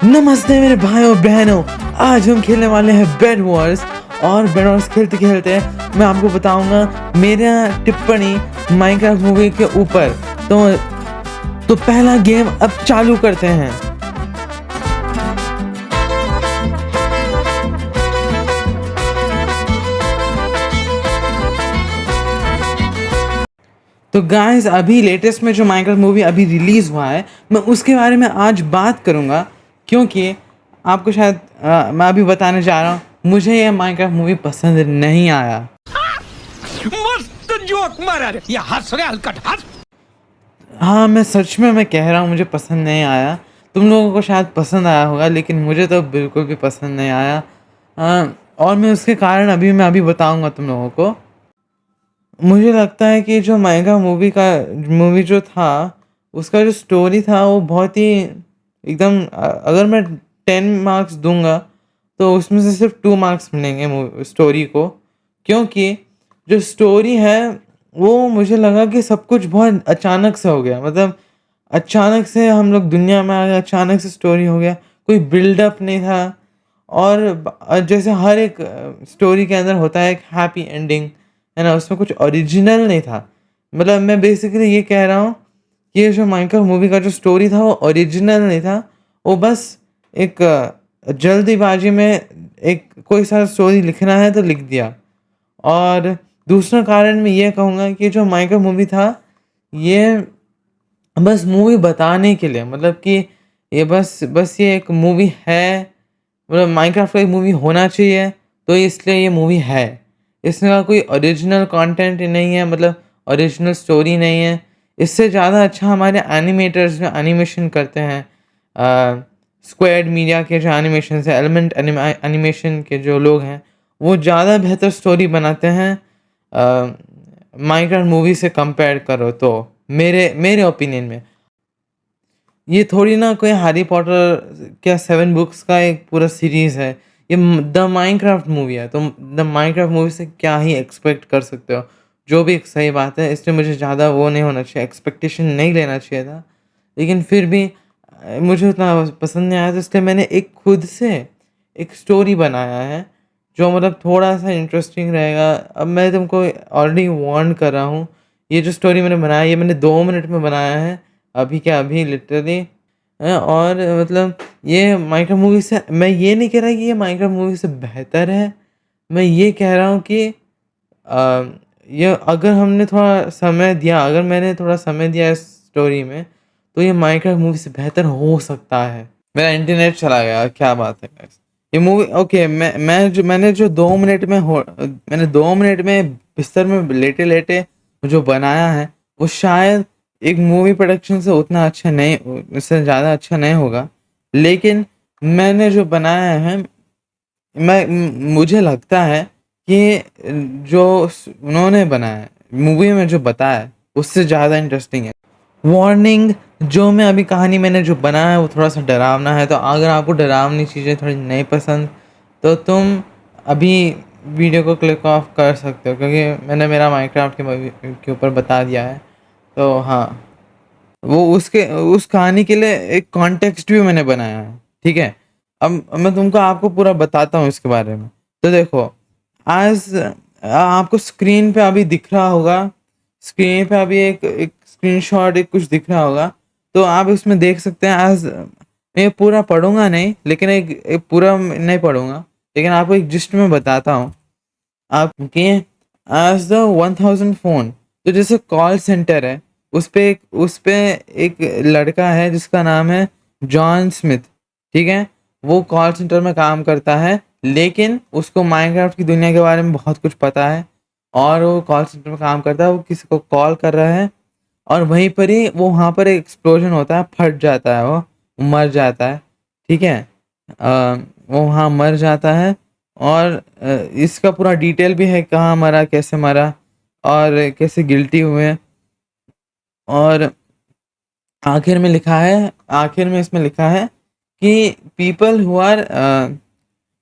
नमस्ते मेरे भाइयों बहनों, आज हम खेलने वाले हैं बेड वॉर्स। और बेड वॉर्स खेलते खेलते मैं आपको बताऊंगा मेरा टिप्पणी माइनक्राफ्ट मूवी के ऊपर। तो पहला गेम अब चालू करते हैं। तो गाइस, अभी लेटेस्ट में जो माइनक्राफ्ट मूवी अभी रिलीज़ हुआ है, मैं उसके बारे में आज बात करूंगा, क्योंकि आपको शायद मैं अभी बताने जा रहा हूँ, मुझे ये माइनक्राफ्ट मूवी पसंद नहीं आया। मस्त जोक मारा रे, ये हंस रे हलकट हंस। हाँ, मैं सच में मैं कह रहा हूँ, मुझे पसंद नहीं आया। तुम लोगों को शायद पसंद आया होगा, लेकिन मुझे तो बिल्कुल भी पसंद नहीं आया। और मैं उसके कारण मैं अभी बताऊंगा तुम लोगों को। मुझे लगता है कि जो माइनक्राफ्ट मूवी जो था, उसका जो स्टोरी था वो बहुत ही एकदम अगर मैं 10 मार्क्स दूंगा तो उसमें से सिर्फ 2 मार्क्स मिलेंगे स्टोरी को। क्योंकि जो स्टोरी है वो मुझे लगा कि सब कुछ बहुत अचानक से हो गया। मतलब अचानक से हम लोग दुनिया में आ गए, अचानक से स्टोरी हो गया, कोई बिल्डअप नहीं था। और जैसे हर एक स्टोरी के अंदर होता है एक हैप्पी एंडिंग, है ना, उसमें कुछ ओरिजिनल नहीं था। मतलब मैं बेसिकली ये कह रहा हूँ कि ये जो माइनक्राफ्ट मूवी का जो स्टोरी था वो ओरिजिनल नहीं था। वो बस एक जल्दीबाजी में एक कोई सा स्टोरी लिखना है तो लिख दिया। और दूसरा कारण मैं ये कहूँगा कि जो माइनक्राफ्ट मूवी था, ये बस मूवी बताने के लिए, मतलब कि ये बस ये एक मूवी है। मतलब माइनक्राफ्ट का एक मूवी होना चाहिए, तो इसलिए ये मूवी है। इसका कोई ओरिजिनल कंटेंट नहीं है, मतलब ओरिजिनल स्टोरी नहीं है। इससे ज़्यादा अच्छा हमारे एनिमेटर्स जो एनिमेशन करते हैं, स्क्वाड मीडिया के जो एनिमेशन है, एलिमेंट एनिमेशन के जो लोग हैं, वो ज़्यादा बेहतर स्टोरी बनाते हैं माइनक्राफ्ट मूवी से कंपेयर करो तो। मेरे मेरे ओपिनियन में ये थोड़ी ना कोई हैरी पॉटर क्या 7 बुक्स का एक पूरा सीरीज़ है। ये द माइनक्राफ्ट मूवी है। तुम द माइनक्राफ्ट मूवी से क्या ही एक्सपेक्ट कर सकते हो, जो भी एक सही बात है। इसलिए मुझे ज़्यादा वो नहीं होना चाहिए, एक्सपेक्टेशन नहीं लेना चाहिए था। लेकिन फिर भी मुझे उतना पसंद नहीं आया, तो इसलिए मैंने एक खुद से एक स्टोरी बनाया है जो मतलब थोड़ा-सा इंटरेस्टिंग रहेगा। अब मैं तुमको ऑलरेडी वार्न कर रहा हूँ, ये जो स्टोरी मैंने बनाया है, ये मैंने 2 मिनट में बनाया है, अभी क्या अभी लिटरली। और मतलब ये माइनक्राफ्ट मूवी से, मैं ये नहीं कह रहा कि ये माइनक्राफ्ट मूवी से बेहतर है। मैं ये कह रहा हूँ कि ये अगर मैंने थोड़ा समय दिया इस स्टोरी में, तो ये माइनक्राफ्ट मूवी से बेहतर हो सकता है। मेरा इंटरनेट चला गया, क्या बात है गाइस। ये मूवी ओके, मैंने 2 मिनट में बिस्तर में लेटे-लेटे जो बनाया है, वो शायद एक मूवी प्रोडक्शन से उतना अच्छा नहीं, उससे ज़्यादा अच्छा नहीं होगा। लेकिन मैंने जो बनाया है, मुझे लगता है कि जो उन्होंने बनाया है, मूवी में जो बताया है, उससे ज़्यादा इंटरेस्टिंग है। वार्निंग, जो मैं अभी कहानी मैंने जो बनाया है वो थोड़ा-सा डरावना है, तो अगर आपको डरावनी चीज़ें थोड़ी नहीं पसंद, तो तुम अभी वीडियो को क्लिक ऑफ कर सकते हो, क्योंकि मैंने मेरा माइनक्राफ्ट के मूवी के ऊपर बता दिया है। तो हाँ, वो उस कहानी के लिए एक कॉन्टेक्स्ट भी मैंने बनाया है, ठीक है? अब मैं तुमको आपको पूरा बताता हूँ इसके बारे में। तो देखो, आज आपको स्क्रीन पे अभी दिख रहा होगा, स्क्रीन पे अभी एक स्क्रीनशॉट एक कुछ दिख रहा होगा, तो आप इसमें देख सकते हैं। आज मैं पूरा पढ़ूँगा नहीं, लेकिन एक पूरा नहीं पढ़ूँगा, लेकिन आपको एक जिस्ट में बताता हूँ। आपके एज़ द 1000 फ़ोन, तो जैसे कॉल सेंटर है, उस पे एक लड़का है जिसका नाम है जॉन स्मिथ, ठीक है? वो कॉल सेंटर में काम करता है, लेकिन उसको माइनक्राफ्ट की दुनिया के बारे में बहुत कुछ पता है। और वो कॉल सेंटर में काम करता है, वो किसी को कॉल कर रहा है, और वहीं पर ही वो वहाँ पर एक एक्सप्लोजन होता है, फट जाता है, वो मर जाता है, ठीक है? वो वहाँ मर जाता है। और इसका पूरा डिटेल भी है, कहाँ मरा, कैसे मरा, और कैसे गिल्टी हुए। और आखिर में इसमें लिखा है कि people who are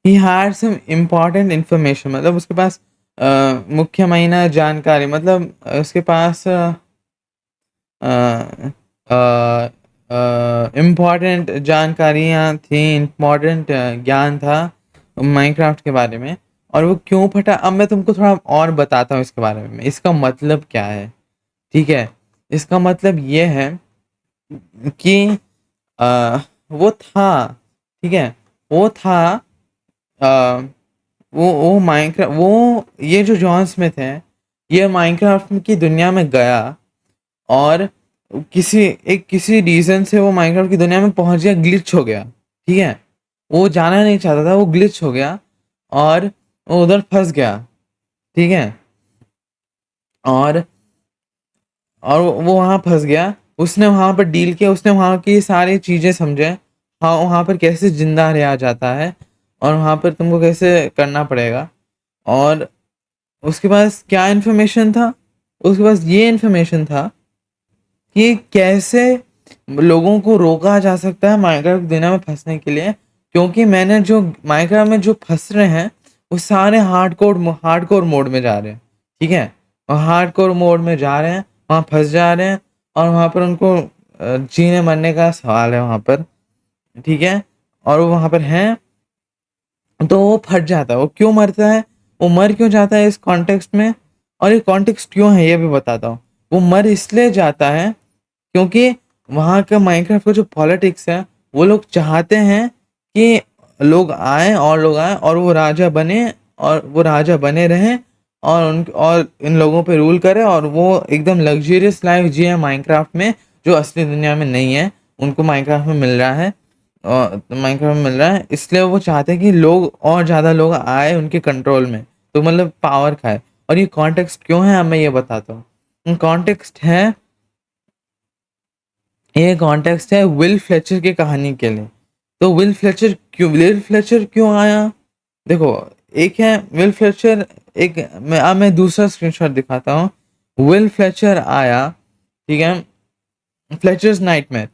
he had some important information, मतलब उसके पास मुख्य मायना जानकारी, मतलब उसके पास इम्पोर्टेंट जानकारियाँ थी, इम्पोर्टेंट ज्ञान था माइनक्राफ्ट के बारे में, और वो क्यों फटा अब मैं तुमको थोड़ा और बताता हूँ इसके बारे में। इसका मतलब क्या है, ठीक है? इसका मतलब ये है कि वो था, ठीक है? वो था वो माइनक्राफ्ट वो ये जो जॉन स्मिथ है, ये माइनक्राफ्ट की दुनिया में गया और किसी रीजन से वो माइनक्राफ्ट की दुनिया में पहुंच गया, ग्लिच हो गया, ठीक है? वो जाना नहीं चाहता था, वो ग्लिच हो गया और वो उधर फंस गया, ठीक है? और वो वहाँ फंस गया। उसने वहाँ पर डील किया, उसने वहाँ की सारी चीज़ें समझे, हाँ वहाँ पर कैसे जिंदा रहा जाता है और वहाँ पर तुमको कैसे करना पड़ेगा। और उसके पास क्या इन्फॉर्मेशन था? उसके पास ये इन्फॉर्मेशन था कि कैसे लोगों को रोका जा सकता है माइनक्राफ्ट दुनिया में फंसने के लिए, क्योंकि मैंने जो माइनक्राफ्ट में जो फंस रहे हैं वो सारे हार्डकोर मोड में जा रहे हैं, ठीक है? और हार्डकोर मोड में जा रहे हैं, वहाँ फंस जा रहे हैं और वहाँ पर उनको जीने मरने का सवाल है वहाँ पर, ठीक है? और वो वहाँ पर हैं तो वो फट जाता है। वो क्यों मरता है, वो मर क्यों जाता है इस कॉन्टेक्स्ट में, और ये कॉन्टेक्स्ट क्यों है ये भी बताता हूँ। वो मर इसलिए जाता है क्योंकि वहाँ का माइनक्राफ्ट का जो पॉलिटिक्स है, वो लोग चाहते हैं कि लोग आए और वो राजा बने, और वो राजा बने रहें और इन लोगों पे रूल करे, और वो एकदम लग्जरियस लाइफ जिए माइनक्राफ्ट में, जो असली दुनिया में नहीं है, उनको माइनक्राफ्ट में मिल रहा है। माइनक्राफ्ट में मिल रहा है, इसलिए वो चाहते हैं कि लोग और ज़्यादा लोग आए उनके कंट्रोल में, तो मतलब पावर खाए। और ये कॉन्टेक्स्ट क्यों है, अब मैं ये बताता हूँ। कॉन्टेक्स्ट है, ये कॉन्टेक्स्ट है विल फ्लेचर की कहानी के लिए। तो विल फ्लेचर क्यों आया? देखो, एक है विल फ्लेचर, एक मैं दूसरा स्क्रीनशॉट दिखाता हूँ। विल फ्लेचर आया, ठीक है? फ्लेचर्स नाइटमेयर।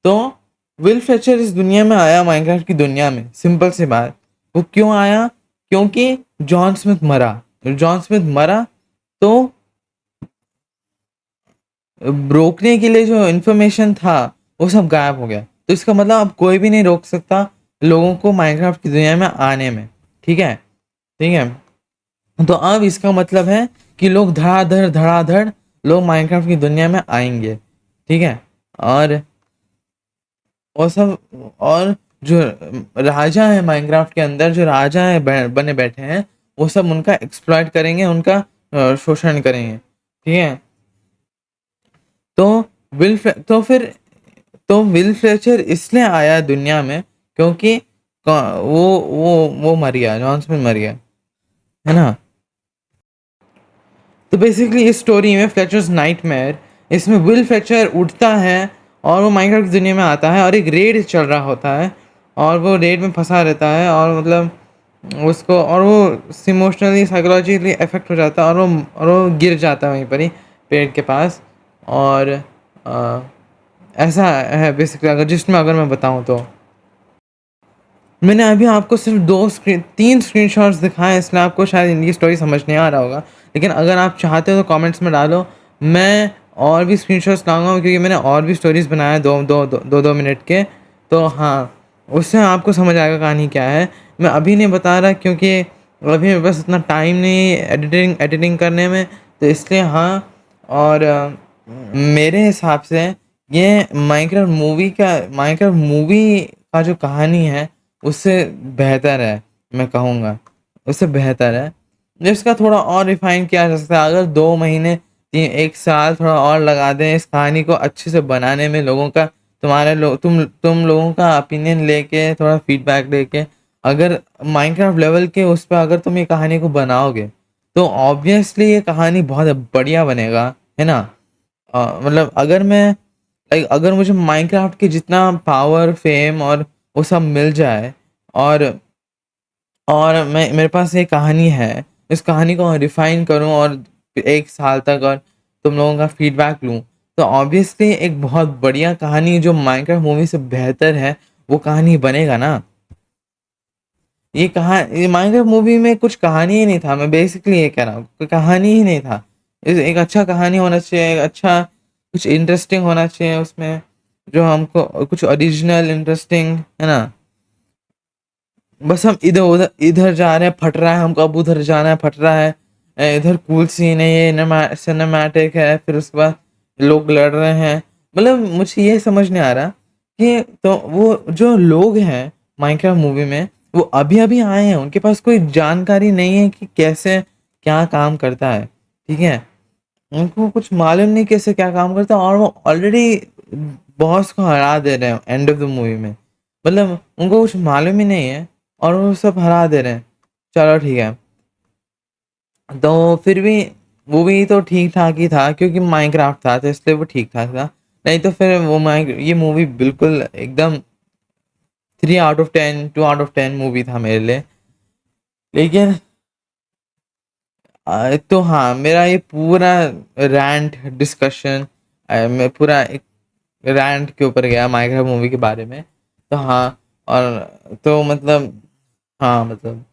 तो विल फ्लेचर इस दुनिया में आया, माइनक्राफ्ट की दुनिया में, सिंपल सी बात। वो क्यों आया? क्योंकि जॉन स्मिथ मरा। जॉन स्मिथ मरा तो रोकने के लिए जो इन्फॉर्मेशन था वो सब गायब हो गया। तो इसका मतलब अब कोई भी नहीं रोक सकता लोगों को माइनक्राफ्ट की दुनिया में आने में, ठीक है? ठीक है, तो अब इसका मतलब है कि लोग धड़ाधड़ धड़ाधड़ लोग माइनक्राफ्ट की दुनिया में आएंगे, ठीक है? और सब, और जो राजा है माइनक्राफ्ट के अंदर, जो राजा है बने बैठे हैं, वो सब उनका एक्सप्लॉइट करेंगे, उनका शोषण करेंगे, ठीक है? तो तो फिर तो विल फ्लेचर इसलिए आया दुनिया में क्योंकि वो मर गया, जॉन स्मिथ मर गया, है ना? तो बेसिकली इस स्टोरी में फ्लेचर्स नाइटमेयर, इसमें विल फ्लेचर उठता है और वो माइनक्राफ्ट की दुनिया में आता है, और एक रेड चल रहा होता है, और वो रेड में फंसा रहता है, और मतलब उसको, और वो इमोशनली साइकोलॉजिकली अफेक्ट हो जाता है, और वो गिर जाता है वहीं पर ही पेड़ के पास। और ऐसा है बेसिकली, अगर मैं बताऊँ तो। मैंने अभी आपको सिर्फ 3 स्क्रीनशॉट्स दिखाए, इसलिए आपको शायद इनकी स्टोरी समझ नहीं आ रहा होगा, लेकिन अगर आप चाहते हो तो कमेंट्स में डालो, मैं और भी स्क्रीनशॉट्स लाऊंगा, क्योंकि मैंने और भी स्टोरीज बनाया 2 मिनट के। तो हाँ, उससे आपको समझ आएगा कहानी क्या है। मैं अभी नहीं बता रहा क्योंकि अभी मेरे पास इतना टाइम नहीं है एडिटिंग करने में, तो इसलिए हाँ। और मेरे हिसाब से ये माइनक्राफ्ट मूवी का जो कहानी है उससे बेहतर है, मैं कहूँगा उससे बेहतर है। इसका थोड़ा और रिफाइन किया जा सकता है, अगर 2 महीने 1 साल थोड़ा और लगा दें इस कहानी को अच्छे से बनाने में, लोगों का तुम लोगों का ओपिनियन लेके, थोड़ा फीडबैक लेके, अगर माइनक्राफ्ट लेवल के उस पर अगर तुम ये कहानी को बनाओगे तो ऑब्वियसली ये कहानी बहुत बढ़िया बनेगा, है ना? मतलब अगर मुझे माइनक्राफ्ट के जितना पावर, फेम और वो सब मिल जाए, और मैं मेरे पास एक कहानी है, इस कहानी को रिफाइन करूं और 1 साल तक और तुम लोगों का फीडबैक लूं, तो ऑब्वियसली एक बहुत बढ़िया कहानी जो माइनक्राफ्ट मूवी से बेहतर है वो कहानी बनेगा ना। ये माइनक्राफ्ट मूवी में कुछ कहानी ही नहीं था, मैं बेसिकली ये कह रहा हूँ, कोई कहानी ही नहीं था। एक अच्छा कहानी होना चाहिए, एक अच्छा कुछ इंटरेस्टिंग होना चाहिए उसमें, जो हमको कुछ ओरिजिनल इंटरेस्टिंग, है ना? बस हम इधर-उधर इधर जा रहे हैं, फट रहा है, हमको अब उधर जाना है, फट रहा है। इधर कूल सीन है, ये सिनेमैटिक है, फिर उसके बाद लोग लड़ रहे हैं। मतलब मुझे ये समझ नहीं आ रहा कि तो वो जो लोग हैं माइनक्राफ्ट मूवी में, वो अभी-अभी आए हैं, उनके पास कोई जानकारी नहीं है कि कैसे क्या काम करता है, ठीक है? उनको कुछ मालूम नहीं कैसे क्या काम करता है और वो ऑलरेडी बॉस को हरा दे रहे हैं एंड ऑफ द मूवी में। मतलब उनको कुछ मालूम ही नहीं है और वो सब हरा दे रहे हैं। चलो ठीक है। तो फिर भी वो भी तो ठीक-ठाक ही था क्योंकि माइनक्राफ्ट था तो इसलिए वो ठीक-ठाक था। नहीं तो फिर वो माइन ये मूवी बिल्कुल एकदम 3 out of 10, 2 out of 10 movie था मेरे लिए। लेकिन तो हाँ, मेरा ये पूरा रैंट डिस्कशन मैं पूरा एक रैंट के ऊपर गया माइनक्राफ्ट मूवी के बारे में। तो हाँ, और तो मतलब हाँ, मतलब